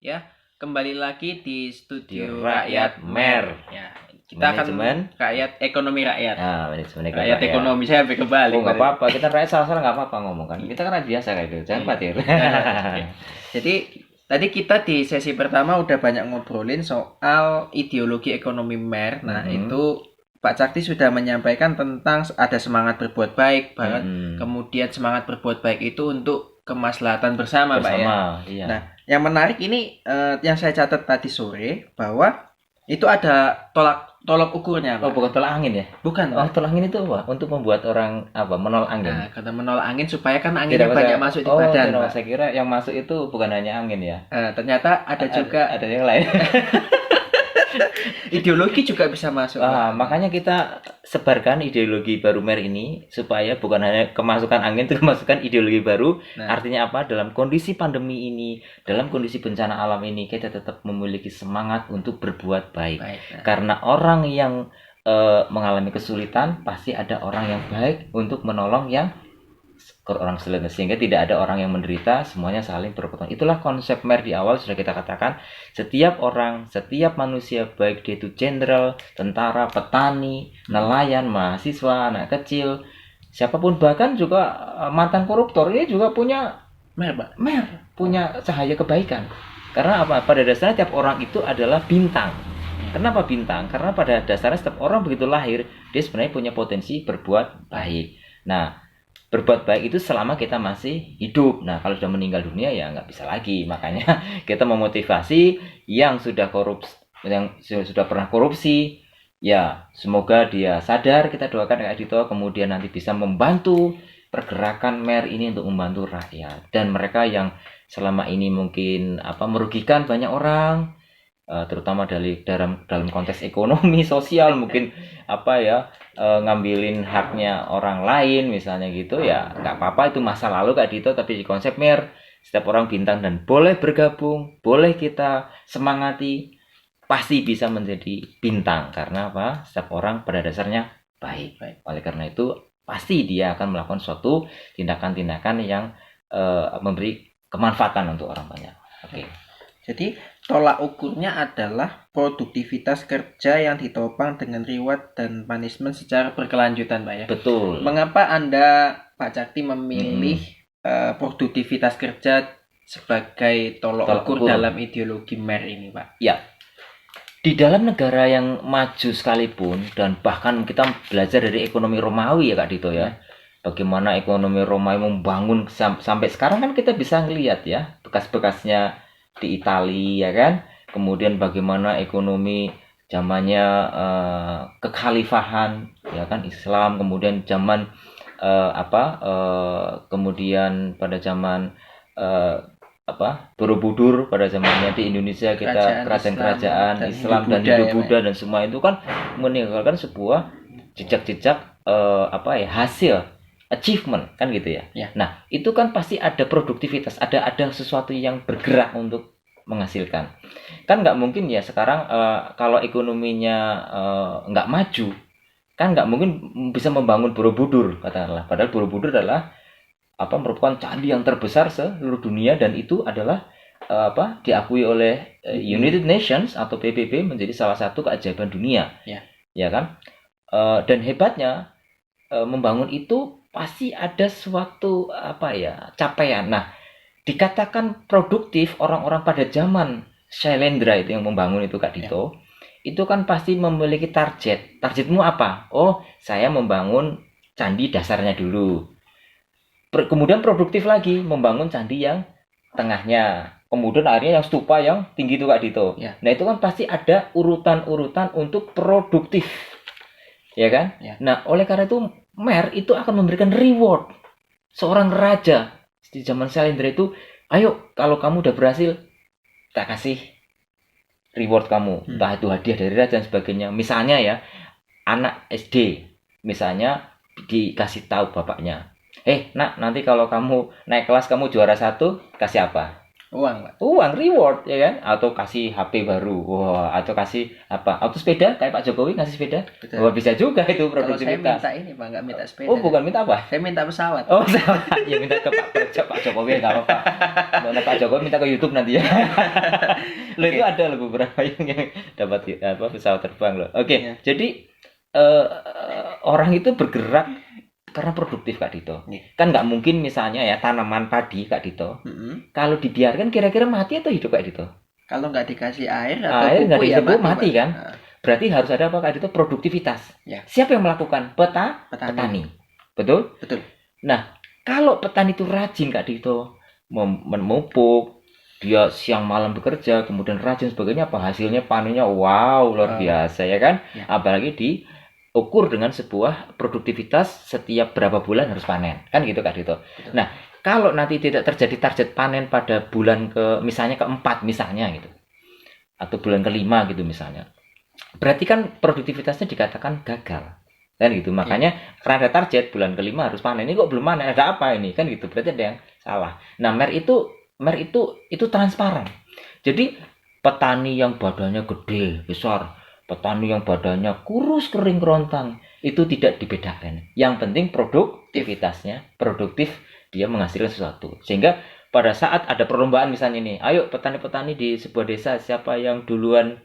Ya, kembali lagi di studio Rakyat Mer. Ya, kita Manajemen. akan rakyat ekonomi rakyat. Nah, manajemen Rakyat ekonomi saya sampai kebalik. Oh, nggak apa-apa. Kita rakyat salah-salah nggak apa-apa ngomong kan. Kita kan rakyat biasa kayak gitu. Jangan khawatir. Jadi tadi kita di sesi pertama udah banyak ngobrolin soal ideologi ekonomi Mer. Nah, itu Pak Cakti sudah menyampaikan tentang ada semangat berbuat baik, kemudian semangat berbuat baik itu untuk kemaslahatan bersama, Pak ya. Iya. Nah, yang menarik ini yang saya catat tadi sore bahwa itu ada tolak ukurnya, Pak. Oh, bukan tolak angin ya? Bukan. Oh, tolak angin itu apa? Untuk membuat orang menolak angin. Nah, kata menolak angin supaya kan anginnya banyak masuk di badan. Pak. Saya kira yang masuk itu bukan hanya angin ya. Ternyata ada juga ada yang lain. Ideologi juga bisa masuk. Makanya kita sebarkan ideologi baru Mer ini supaya bukan hanya kemasukan angin, itu kemasukan ideologi baru. Artinya apa? Dalam kondisi pandemi ini, dalam kondisi bencana alam ini, kita tetap memiliki semangat untuk berbuat baik. Karena orang yang mengalami kesulitan, pasti ada orang yang baik untuk menolong yang orang kesulitan, sehingga tidak ada orang yang menderita, semuanya saling berpotong. Itulah konsep Mer di awal sudah kita katakan. Setiap orang, setiap manusia, baik dia itu jenderal, tentara, petani, nelayan, mahasiswa, anak kecil, siapapun, bahkan juga mantan koruptor, ini juga punya Mer, punya cahaya kebaikan. Karena apa? Pada dasarnya tiap orang itu adalah bintang. Kenapa bintang? Karena pada dasarnya setiap orang begitu lahir, dia sebenarnya punya potensi berbuat baik. Nah, berbuat baik itu selama kita masih hidup. Nah, kalau sudah meninggal dunia ya nggak bisa lagi. Makanya kita memotivasi yang sudah pernah korupsi, ya semoga dia sadar. Kita doakan Kak Dito, kemudian nanti bisa membantu pergerakan Mer ini untuk membantu rakyat. Dan mereka yang selama ini mungkin merugikan banyak orang, terutama dalam konteks ekonomi sosial, mungkin ngambilin haknya orang lain misalnya gitu, ya nggak apa-apa, itu masa lalu Kak Dito. Tapi di konsep Mer, setiap orang bintang dan boleh bergabung, boleh kita semangati, pasti bisa menjadi bintang. Karena apa? Setiap orang pada dasarnya baik. Oleh karena itu pasti dia akan melakukan suatu tindakan-tindakan yang memberi kemanfaatan untuk orang banyak. Oke. Jadi tolak ukurnya adalah produktivitas kerja yang ditopang dengan reward dan punishment secara berkelanjutan, Pak ya. Betul. Mengapa Anda, Pak Cakti, memilih produktivitas kerja sebagai tolak ukur dalam ideologi Mer ini, Pak? Ya. Di dalam negara yang maju sekalipun, dan bahkan kita belajar dari ekonomi Romawi ya Kak Dito ya. Bagaimana ekonomi Romawi membangun sampai sekarang kan kita bisa ngelihat ya bekas-bekasnya di Italia ya kan. Kemudian bagaimana ekonomi zamannya kekhalifahan ya kan, Islam, kemudian zaman kemudian pada zaman Borobudur, pada zamannya di Indonesia kita kerajaan Islam dan Hindu-Buddha dan semua itu kan meninggalkan sebuah jejak-jejak hasil achievement kan gitu ya. Nah, itu kan pasti ada produktivitas, ada sesuatu yang bergerak untuk menghasilkan. Kan nggak mungkin ya sekarang kalau ekonominya nggak maju, kan nggak mungkin bisa membangun Borobudur katakanlah. Padahal Borobudur adalah merupakan candi yang terbesar seluruh dunia, dan itu adalah diakui oleh United Nations atau PBB menjadi salah satu keajaiban dunia. Ya kan? Dan hebatnya membangun itu pasti ada suatu capaian. Nah, dikatakan produktif orang-orang pada zaman Shailendra itu yang membangun itu Kak Dito, itu kan pasti memiliki target. Targetmu apa? Oh, saya membangun candi dasarnya dulu. Kemudian produktif lagi membangun candi yang tengahnya. Kemudian akhirnya yang stupa yang tinggi itu Kak Dito. Nah, itu kan pasti ada urutan-urutan untuk produktif. Ya kan? Nah, oleh karena itu Mer itu akan memberikan reward. Seorang raja di zaman Shailendra itu, ayo kalau kamu udah berhasil, tak kasih reward kamu, entah itu hadiah dari raja dan sebagainya. Misalnya ya, anak SD misalnya dikasih tahu bapaknya, nak, nanti kalau kamu naik kelas kamu juara 1, kasih apa? Uang, Pak. Uang reward ya kan, atau kasih HP baru, wah, atau kasih apa, atau sepeda kayak Pak Jokowi ngasih sepeda, Betul. wah bisa juga itu Kalau saya produktivitas. minta ini Pak, nggak minta sepeda. Oh bukan minta apa? Saya minta pesawat. Oh sama, ya minta ke Pak Jokowi nggak apa-apa. Mana Pak Jokowi minta ke YouTube nanti ya. Lo itu ada loh beberapa yang dapat apa pesawat terbang loh. Oke, Iya. jadi orang itu bergerak karena produktif Kak Dito. Iya. Kan nggak mungkin misalnya ya tanaman padi Kak Dito. Kalau dibiarkan kira-kira mati atau hidup Kak Dito? Kalau nggak dikasih air atau Air nggak pupuk ya dikasih pupuk, mati Pak. kan? Berarti harus ada apa Kak Dito? Produktivitas. Ya. Siapa yang melakukan? Petani. Betul? Betul. Nah, kalau petani itu rajin Kak Dito, memupuk, dia siang malam bekerja, kemudian rajin sebagainya, apa hasilnya panennya wow luar biasa ya kan? Ya. Apalagi diukur dengan sebuah produktivitas setiap berapa bulan harus panen, kan gitu Kak Dito. Betul. Nah, kalau nanti tidak terjadi target panen pada bulan misalnya keempat misalnya gitu, atau bulan kelima gitu misalnya, berarti kan produktivitasnya dikatakan gagal. Kan gitu, makanya karena ada target bulan kelima harus panen, ini kok belum panen, ada apa ini, kan gitu, berarti ada yang salah. Nah, MER itu transparan. Jadi petani yang badannya gede besar, petani yang badannya kurus kering kerontang, itu tidak dibedakan. Yang penting produktivitasnya produktif, dia menghasilkan sesuatu. Sehingga pada saat ada perlombaan misalnya nih, ayo petani-petani di sebuah desa, siapa yang duluan